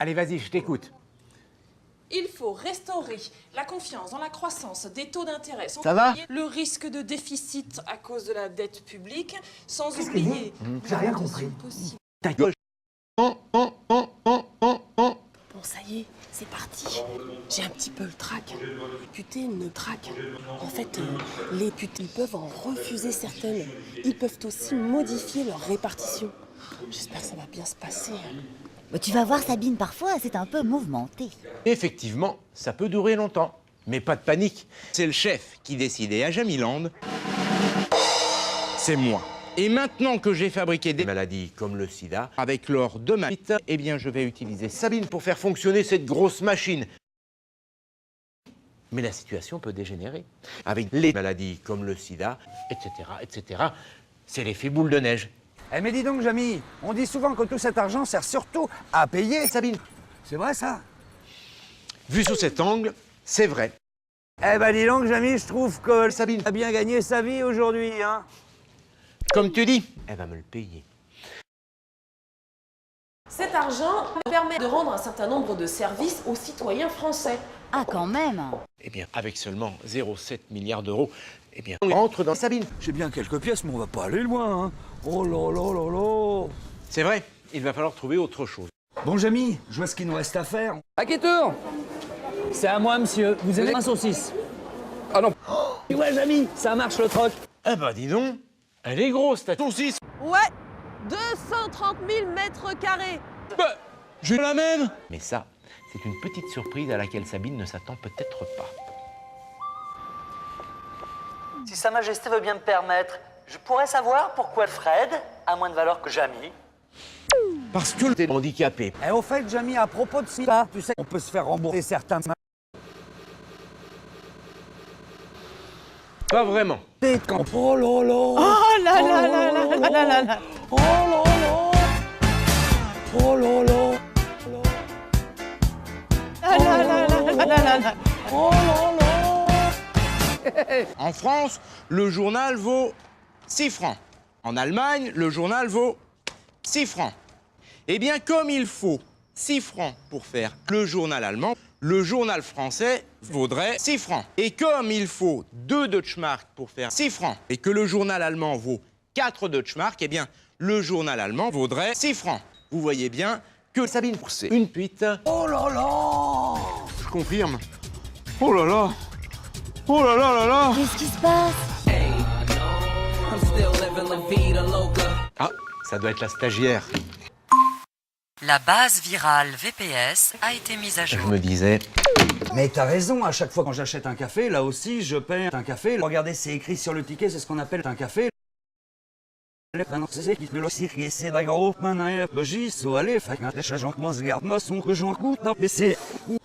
Allez, vas-y, je t'écoute. Il faut restaurer la confiance dans la croissance des taux d'intérêt sans Ça va oublier le risque de déficit à cause de la dette publique, sans oublier J'ai rien compris. possible. Ta gueule. Bon, ça y est, c'est parti. J'ai un petit peu le trac. Putain, le trac. En fait, les putes, ils peuvent en refuser certaines. Ils peuvent aussi modifier leur répartition. J'espère que ça va bien se passer. Bah, tu vas voir Sabine, parfois c'est un peu mouvementé. Effectivement, ça peut durer longtemps. Mais pas de panique. C'est le chef qui décide. Et à Jamiland, c'est moi. Et maintenant que j'ai fabriqué des maladies comme le sida, avec l'or de ma bite, eh bien je vais utiliser Sabine pour faire fonctionner cette grosse machine. Mais la situation peut dégénérer. Avec les maladies comme le sida, etc., etc., c'est l'effet boule de neige. Eh mais dis donc, Jamy, on dit souvent que tout cet argent sert surtout à payer. Sabine, C'est vrai, ça? vu sous cet angle, c'est vrai. Eh ben dis donc, Jamy, je trouve que Sabine, a bien gagné sa vie aujourd'hui, hein. comme tu dis, elle va me le payer. Cet argent permet de rendre un certain nombre de services aux citoyens français. Ah, quand même. Eh bien, avec seulement 0,7 milliards d'euros, eh bien, on rentre dans Sabine. J'ai bien quelques pièces, mais on va pas aller loin, hein. Oh là là là là. C'est vrai, il va falloir trouver autre chose. Bon, Jamy, je vois ce qu'il nous reste à faire. Paqueteur, c'est à moi, monsieur. Vous aimez un saucisse? Ah non. Tu vois, Jamy, ça marche le troc. Eh ben, dis donc, elle est grosse, ta saucisse. Ouais, 230 000 mètres carrés. Bah, j'ai la même. Mais ça, c'est une petite surprise à laquelle Sabine ne s'attend peut-être pas. Si Sa Majesté veut bien me permettre, je pourrais savoir pourquoi Fred a moins de valeur que Jamy. Parce que t'es handicapé. Eh, au fait, Jamy, à propos de ça, tu sais, on peut se faire rembourser certains... Pas vraiment. Oh là là. Oh là là là là là là là. Oh là là. Oh là là. Ah là là là là là là. Oh là là. En France, le journal vaut 6 francs. En Allemagne, le journal vaut 6 francs. Eh bien, comme il faut 6 francs pour faire le journal allemand, le journal français vaudrait 6 francs. Et comme il faut 2 Deutschmark pour faire 6 francs, et que le journal allemand vaut 4 Deutschmark, eh bien, le journal allemand vaudrait 6 francs. Vous voyez bien que Sabine, c'est une pute. Oh là là. Je confirme. Oh là là. Oh là là là là. Qu'est-ce qui se passe? Ah, ça doit être la stagiaire. La base virale VPS a été mise à Je jour. me disais... Mais t'as raison, à chaque fois quand j'achète un café, là aussi, je paie un café. Regardez, c'est écrit sur le ticket, c'est ce qu'on appelle un café.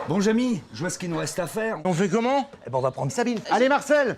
Bon, Jamy, je vois ce qu'il nous reste à faire. On fait comment? Eh ben, on va prendre Sabine. Allez, Marcel.